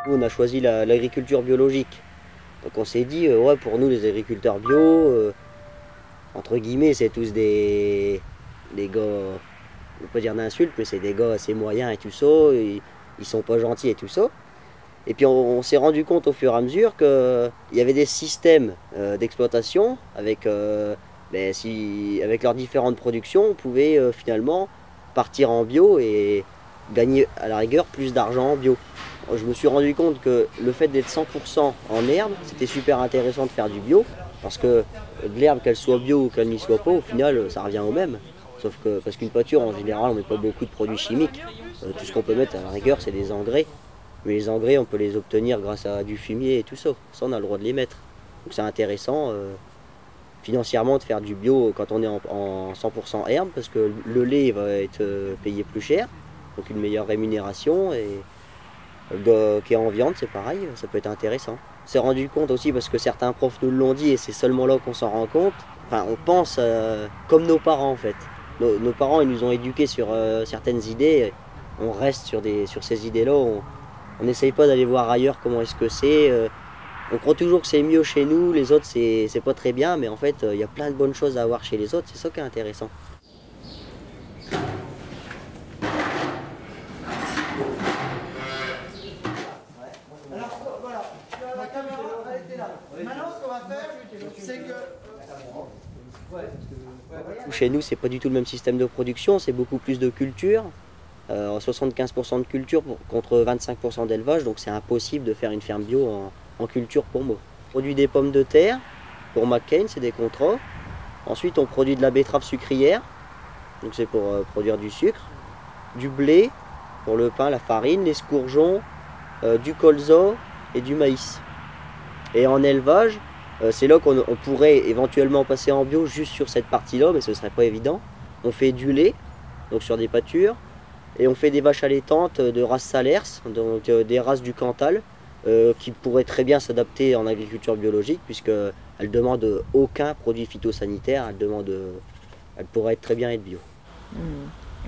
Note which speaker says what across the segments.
Speaker 1: Nous, on a choisi l'agriculture biologique. Donc on s'est dit, ouais, pour nous les agriculteurs bio, entre guillemets, c'est tous des gars, on peut pas dire d'insultes, mais c'est des gars assez moyens et tout ça, ils sont pas gentils et tout ça. Et puis on s'est rendu compte au fur et à mesure qu'il y avait des systèmes d'exploitation avec, avec leurs différentes productions, on pouvait finalement partir en bio et gagner à la rigueur plus d'argent en bio. Je me suis rendu compte que le fait d'être 100% en herbe, c'était super intéressant de faire du bio, parce que de l'herbe, qu'elle soit bio ou qu'elle n'y soit pas, au final, ça revient au même. Sauf que, parce qu'une pâture, en général, on ne met pas beaucoup de produits chimiques. Tout ce qu'on peut mettre à la rigueur, c'est des engrais. Mais les engrais, on peut les obtenir grâce à du fumier et tout ça. Ça, on a le droit de les mettre. Donc c'est intéressant financièrement de faire du bio quand on est en 100% herbe, parce que le lait va être payé plus cher, donc une meilleure rémunération. Et le gars qui est en viande, c'est pareil, ça peut être intéressant. On s'est rendu compte aussi parce que certains profs nous l'ont dit et c'est seulement là qu'on s'en rend compte. Enfin, on pense comme nos parents en fait. Nos parents, ils nous ont éduqués sur certaines idées. On reste sur ces idées-là. On n'essaye pas d'aller voir ailleurs comment est-ce que c'est. On croit toujours que c'est mieux chez nous, les autres c'est pas très bien, mais en fait il y a plein de bonnes choses à avoir chez les autres, c'est ça qui est intéressant.
Speaker 2: Alors voilà, la caméra elle était là. Maintenant ce qu'on va faire, c'est que...
Speaker 1: Chez nous c'est pas du tout le même système de production, c'est beaucoup plus de culture. 75% de culture contre 25% d'élevage, donc c'est impossible de faire une ferme bio en culture pour moi. On produit des pommes de terre, pour McCain, c'est des contrats. Ensuite on produit de la betterave sucrière, donc c'est pour produire du sucre, du blé, pour le pain, la farine, les escourgeons, du colza et du maïs. Et en élevage, c'est là qu'on pourrait éventuellement passer en bio juste sur cette partie-là, mais ce ne serait pas évident. On fait du lait, donc sur des pâtures, et on fait des vaches allaitantes de race Salers, donc des races du Cantal, qui pourraient très bien s'adapter en agriculture biologique, puisqu'elles ne demandent aucun produit phytosanitaire, elles pourraient très bien être bio.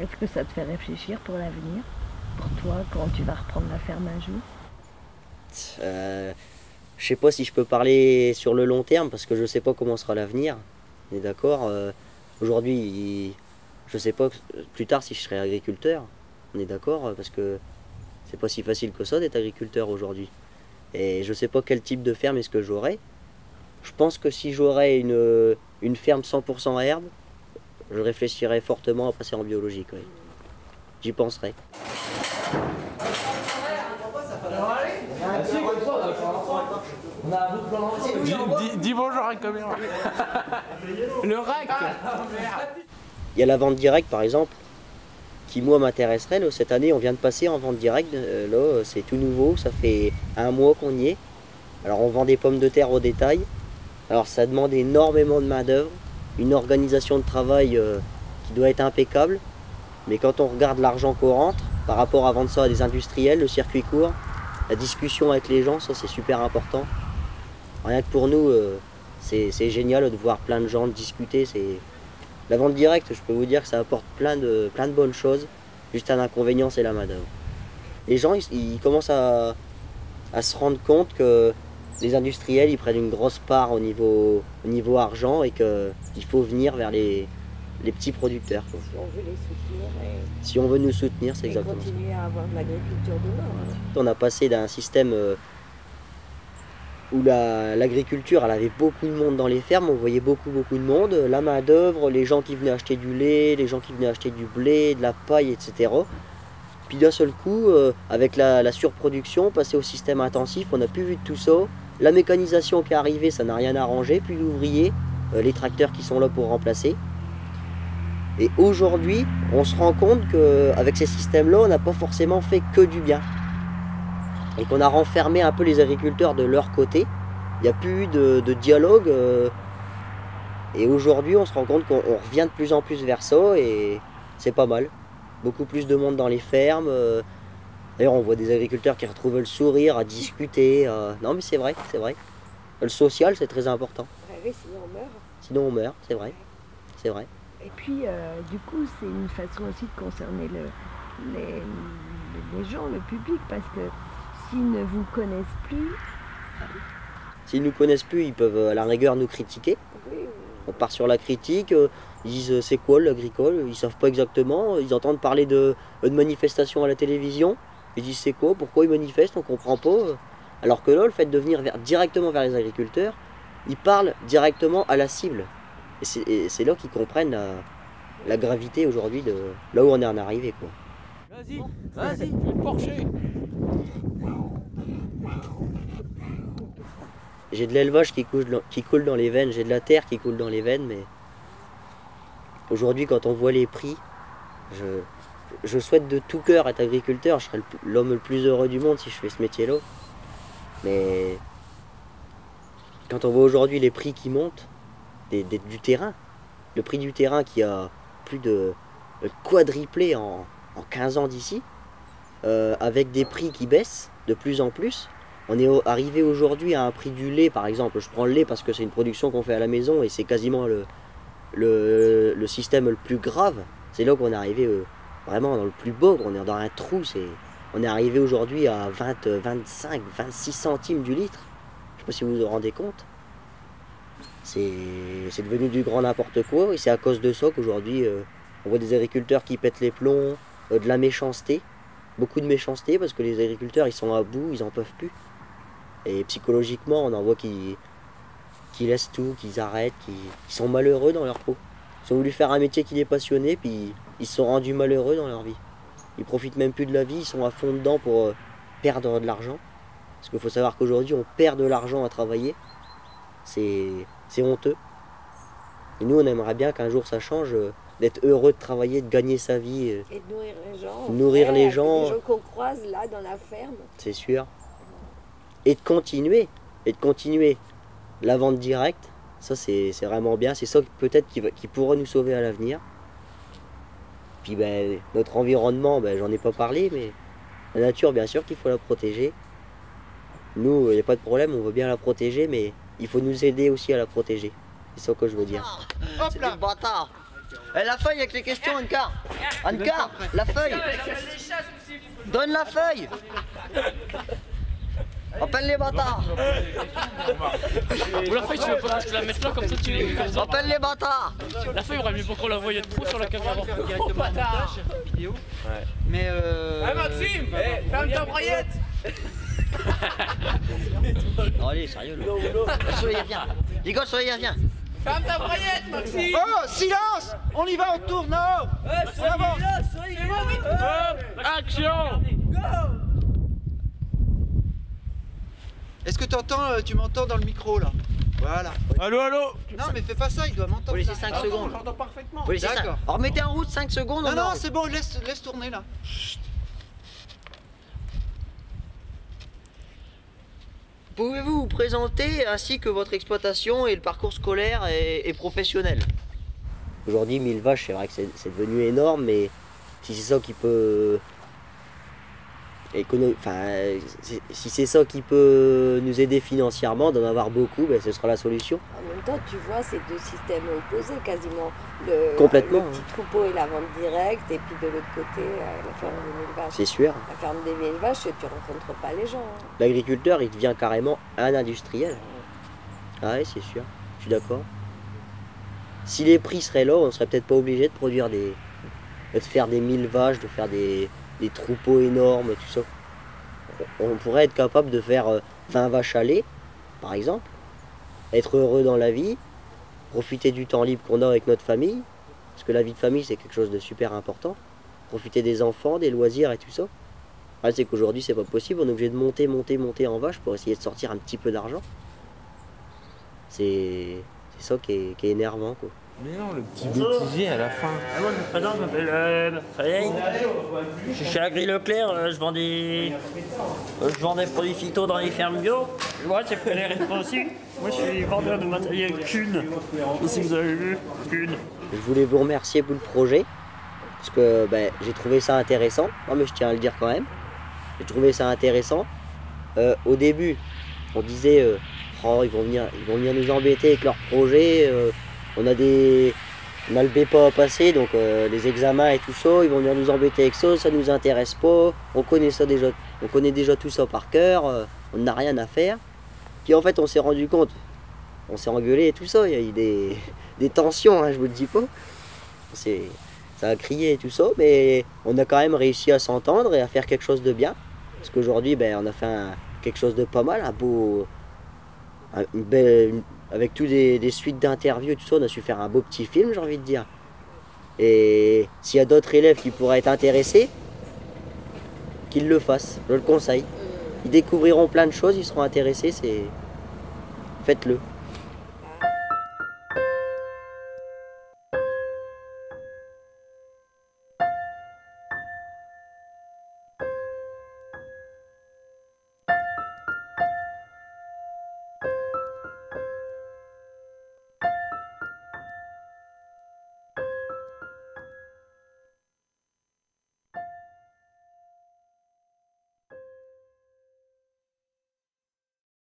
Speaker 3: Est-ce que ça te fait réfléchir pour l'avenir? Pour toi, quand tu vas reprendre la ferme un jour?
Speaker 1: Je sais pas si je peux parler sur le long terme, parce que je sais pas comment sera l'avenir. On est d'accord. Aujourd'hui, je sais pas plus tard si je serai agriculteur. On est d'accord, parce que c'est pas si facile que ça d'être agriculteur aujourd'hui. Et je sais pas quel type de ferme est-ce que j'aurai. Je pense que si j'aurais une ferme 100% herbe, je réfléchirais fortement à passer en biologique. Oui. J'y penserai.
Speaker 4: Dis bonjour à la caméra. Le rack.
Speaker 1: Il y a la vente directe par exemple, qui moi m'intéresserait. Là, cette année on vient de passer en vente directe, là c'est tout nouveau, ça fait un mois qu'on y est. Alors on vend des pommes de terre au détail. Alors ça demande énormément de main d'œuvre, une organisation de travail qui doit être impeccable. Mais quand on regarde l'argent qu'on rentre, par rapport à vendre ça à des industriels, le circuit court, la discussion avec les gens, ça c'est super important. Rien que pour nous, c'est génial de voir plein de gens discuter. La vente directe, je peux vous dire que ça apporte plein de bonnes choses. Juste un inconvénient, c'est la main d'œuvre. Les gens, ils commencent à se rendre compte que les industriels, ils prennent une grosse part au niveau argent et qu'il faut venir vers les petits producteurs. Quoi.
Speaker 3: Si on veut les soutenir
Speaker 1: Si on veut nous soutenir, c'est exactement ça.
Speaker 3: continuer à avoir de l'agriculture demain.
Speaker 1: On a passé d'un système où l'agriculture, elle avait beaucoup de monde dans les fermes, on voyait beaucoup de monde, la main d'œuvre, les gens qui venaient acheter du lait, les gens qui venaient acheter du blé, de la paille, etc. Puis d'un seul coup, avec la surproduction, passer au système intensif, on n'a plus vu de tout ça. La mécanisation qui est arrivée, ça n'a rien arrangé, plus d'ouvriers, les tracteurs qui sont là pour remplacer. Et aujourd'hui, on se rend compte qu'avec ces systèmes-là, on n'a pas forcément fait que du bien. Et qu'on a renfermé un peu les agriculteurs de leur côté. Il n'y a plus eu de dialogue. Et aujourd'hui, on se rend compte qu'on revient de plus en plus vers ça et c'est pas mal. Beaucoup plus de monde dans les fermes. D'ailleurs, on voit des agriculteurs qui retrouvent le sourire, à discuter. Non, mais c'est vrai, c'est vrai. Le social, c'est très important.
Speaker 3: Oui, sinon on meurt.
Speaker 1: Sinon, on meurt, c'est vrai. C'est vrai.
Speaker 3: Et puis, du coup, c'est une façon aussi de concerner les gens, le public, parce que s'ils ne vous connaissent plus,
Speaker 1: S'ils nous connaissent plus, ils peuvent à la rigueur nous critiquer. On part sur la critique, ils disent c'est quoi l'agricole, ils savent pas exactement, ils entendent parler de manifestations à la télévision, ils disent c'est quoi, pourquoi ils manifestent, on comprend pas. Alors que là, le fait de venir directement vers les agriculteurs, ils parlent directement à la cible. Et c'est là qu'ils comprennent la gravité aujourd'hui de là où on en est arrivé, quoi.
Speaker 4: Vas-y, vas-y, fais le porcher.
Speaker 1: J'ai de l'élevage qui coule dans les veines, j'ai de la terre qui coule dans les veines, mais aujourd'hui, quand on voit les prix, je souhaite de tout cœur être agriculteur. Je serais l'homme le plus heureux du monde si je fais ce métier-là. Mais quand on voit aujourd'hui les prix qui montent du terrain, le prix du terrain qui a plus de quadruplé en 15 ans d'ici, avec des prix qui baissent de plus en plus. On est arrivé aujourd'hui à un prix du lait, par exemple. Je prends le lait parce que c'est une production qu'on fait à la maison et c'est quasiment le système le plus grave. C'est là qu'on est arrivé vraiment dans le plus bas, on est dans un trou. On est arrivé aujourd'hui à 20, 25, 26 centimes du litre. Je ne sais pas si vous vous rendez compte. C'est devenu du grand n'importe quoi et c'est à cause de ça qu'aujourd'hui on voit des agriculteurs qui pètent les plombs, de la méchanceté. Beaucoup de méchanceté parce que les agriculteurs ils sont à bout, ils en peuvent plus. Et psychologiquement on en voit qui laissent tout, qui arrêtent, qui sont malheureux dans leur peau. Ils ont voulu faire un métier qui les passionnait puis ils se sont rendus malheureux dans leur vie. Ils profitent même plus de la vie, ils sont à fond dedans pour perdre de l'argent. Parce qu'il faut savoir qu'aujourd'hui on perd de l'argent à travailler. C'est honteux. Et nous on aimerait bien qu'un jour ça change, d'être heureux de travailler, de gagner sa vie.
Speaker 5: Et de nourrir les gens.
Speaker 1: Nourrir les gens.
Speaker 5: Les gens qu'on croise là dans la ferme.
Speaker 1: C'est sûr. Et de continuer. La vente directe, ça c'est vraiment bien. C'est ça peut-être qui pourra nous sauver à l'avenir. Puis ben, notre environnement, ben, j'en ai pas parlé, mais la nature bien sûr qu'il faut la protéger. Nous, il n'y a pas de problème, on veut bien la protéger, mais il faut nous aider aussi à la protéger. C'est ça que je veux dire.
Speaker 2: Hop là.
Speaker 1: Bâtard. Eh, la feuille avec les questions, Anka. Anka, la feuille. Donne la feuille. Appelle les bâtards.
Speaker 6: Ou la feuille, tu veux pas que je te la mette là comme ça tu comme ça.
Speaker 1: Appelle les bâtards.
Speaker 6: La feuille, il aurait mieux pour qu'on la voyait trop sur la caméra.
Speaker 2: Directement en montage vidéo.
Speaker 6: Ouais.
Speaker 2: Mais
Speaker 4: Maxime, ferme ta broyette.
Speaker 1: Oh, allez, sérieux là. Soleil, viens. Diego, Soleil, viens.
Speaker 4: Ferme ta broyette, Maxime.
Speaker 2: oh, silence. On y va, on tourne, non. On avance.
Speaker 6: Action.
Speaker 2: Est-ce que tu m'entends dans le micro là? Voilà.
Speaker 4: Allô, allô.
Speaker 2: Non mais fais pas ça, il doit m'entendre.
Speaker 1: Faut laisser
Speaker 2: ça.
Speaker 1: 5 secondes.
Speaker 4: J'entends parfaitement.
Speaker 1: Faut laisser ça.
Speaker 2: D'accord.
Speaker 1: Alors mettez en route 5 secondes.
Speaker 2: Non,
Speaker 1: on
Speaker 2: non,
Speaker 1: arrête.
Speaker 2: c'est bon, laisse tourner là.
Speaker 1: Pouvez-vous vous présenter ainsi que votre exploitation et le parcours scolaire et professionnel? Aujourd'hui, 1000 vaches, c'est vrai que c'est devenu énorme, mais si c'est ça qui peut... si c'est ça qui peut nous aider financièrement, d'en avoir beaucoup, ben, ce sera la solution.
Speaker 5: En même temps, tu vois, c'est deux systèmes opposés quasiment.
Speaker 1: Complètement,
Speaker 5: Le petit troupeau et la vente directe, et puis de l'autre côté, la ferme des 1000 vaches.
Speaker 1: C'est sûr.
Speaker 5: La ferme des 1000 vaches, tu rencontres pas les gens. Hein.
Speaker 1: L'agriculteur, il devient carrément un industriel. Ah oui, c'est sûr, je suis d'accord. Si les prix seraient là, on serait peut-être pas obligé de produire de faire des 1000 vaches, de faire des troupeaux énormes, tout ça. On pourrait être capable de faire 20 vaches à lait, par exemple, être heureux dans la vie, profiter du temps libre qu'on a avec notre famille, parce que la vie de famille c'est quelque chose de super important, profiter des enfants, des loisirs et tout ça. C'est qu'aujourd'hui c'est pas possible, on est obligé de monter en vache pour essayer de sortir un petit peu d'argent. C'est ça qui est énervant, quoi.
Speaker 4: Mais non, le petit bêtisier à la fin.
Speaker 7: Moi je me présente, je m'appelle Frédéric. Je suis chez Agri Leclerc, je vends des produits phyto dans les fermes bio. Moi c'est Frédéric aussi. Moi je suis vendeur de matériel Kuhn. Si vous avez vu, Kuhn.
Speaker 1: Je voulais vous remercier pour le projet, parce que ben, j'ai trouvé ça intéressant. Non mais je tiens à le dire quand même. J'ai trouvé ça intéressant. Au début, on disait oh, ils vont venir nous embêter avec leur projet. On a le BEPA à passer, donc les examens et tout ça, ils vont venir nous embêter avec ça, ça nous intéresse pas. On connaît ça déjà on connaît déjà tout ça par cœur, on n'a rien à faire. Puis en fait, on s'est rendu compte, on s'est engueulé et tout ça, il y a eu des tensions, hein, je vous le dis pas. Ça a crié et tout ça, mais on a quand même réussi à s'entendre et à faire quelque chose de bien. Parce qu'aujourd'hui, on a fait quelque chose de pas mal, avec tous des suites d'interviews et tout ça, on a su faire un beau petit film, j'ai envie de dire. Et s'il y a d'autres élèves qui pourraient être intéressés, qu'ils le fassent, je le conseille. Ils découvriront plein de choses, ils seront intéressés, faites-le.